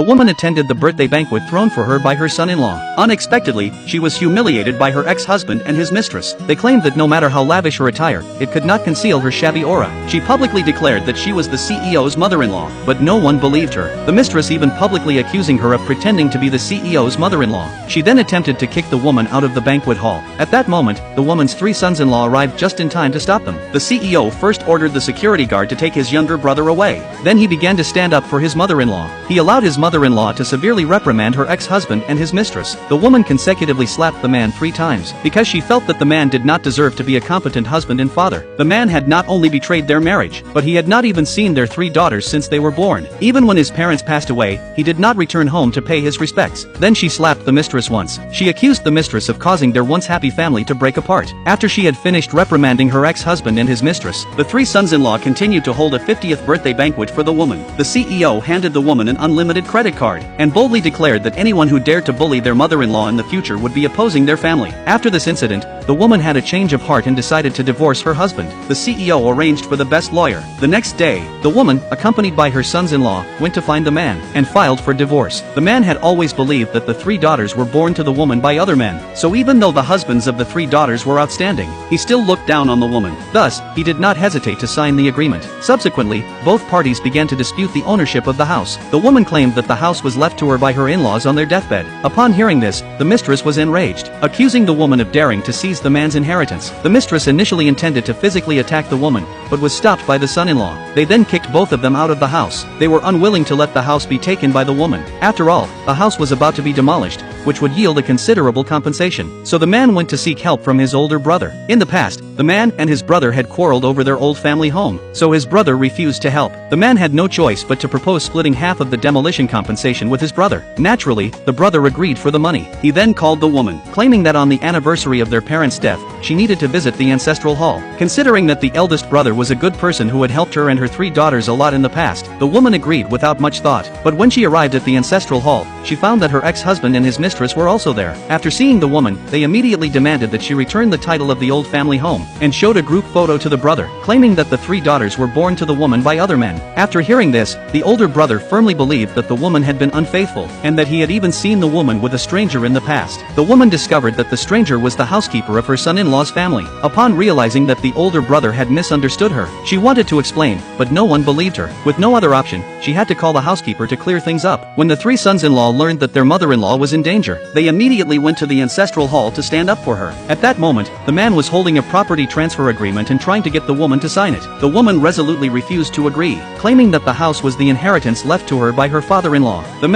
The woman attended the birthday banquet thrown for her by her son-in-law. Unexpectedly, she was humiliated by her ex-husband and his mistress. They claimed that no matter how lavish her attire, it could not conceal her shabby aura. She publicly declared that she was the CEO's mother-in-law, but no one believed her. The mistress even publicly accusing her of pretending to be the CEO's mother-in-law. She then attempted to kick the woman out of the banquet hall. At that moment, the woman's 3 sons-in-law arrived just in time to stop them. The CEO first ordered the security guard to take his younger brother away. Then he began to stand up for his mother-in-law. He allowed his mother-in-law to severely reprimand her ex-husband and his mistress. The woman consecutively slapped the man 3 times, because she felt that the man did not deserve to be a competent husband and father. The man had not only betrayed their marriage, but he had not even seen their 3 daughters since they were born. Even when his parents passed away, he did not return home to pay his respects. Then she slapped the mistress once. She accused the mistress of causing their once happy family to break apart. After she had finished reprimanding her ex-husband and his mistress, the 3 sons-in-law continued to hold a 50th birthday banquet for the woman. The CEO handed the woman an unlimited credit card, and boldly declared that anyone who dared to bully their mother-in-law in the future would be opposing their family. After this incident, the woman had a change of heart and decided to divorce her husband. The CEO arranged for the best lawyer. The next day, the woman, accompanied by her sons-in-law, went to find the man, and filed for divorce. The man had always believed that the 3 daughters were born to the woman by other men, so even though the husbands of the 3 daughters were outstanding, he still looked down on the woman. Thus, he did not hesitate to sign the agreement. Subsequently, both parties began to dispute the ownership of the house. The woman claimed that the house was left to her by her in-laws on their deathbed. Upon hearing this, the mistress was enraged, accusing the woman of daring to seize the man's inheritance. The mistress initially intended to physically attack the woman, but was stopped by the son-in-law. They then kicked both of them out of the house. They were unwilling to let the house be taken by the woman. After all, the house was about to be demolished, which would yield a considerable compensation. So the man went to seek help from his older brother. In the past, the man and his brother had quarreled over their old family home, so his brother refused to help. The man had no choice but to propose splitting half of the demolition compensation with his brother. Naturally, the brother agreed for the money. He then called the woman, claiming that on the anniversary of their parents' death, she needed to visit the ancestral hall. Considering that the eldest brother was a good person who had helped her and her 3 daughters a lot in the past, the woman agreed without much thought. But when she arrived at the ancestral hall, she found that her ex-husband and his mistress were also there. After seeing the woman, they immediately demanded that she return the title of the old family home, and showed a group photo to the brother, claiming that the 3 daughters were born to the woman by other men. After hearing this, the older brother firmly believed that the woman had been unfaithful, and that he had even seen the woman with a stranger in the past. The woman discovered that the stranger was the housekeeper of her son-in-law's family. Upon realizing that the older brother had misunderstood her, she wanted to explain, but no one believed her. With no other option, she had to call the housekeeper to clear things up. When the 3 sons-in-law learned that their mother-in-law was in danger, they immediately went to the ancestral hall to stand up for her. At that moment, the man was holding a property transfer agreement and trying to get the woman to sign it. The woman resolutely refused to agree, claiming that the house was the inheritance left to her by her father-in-law. The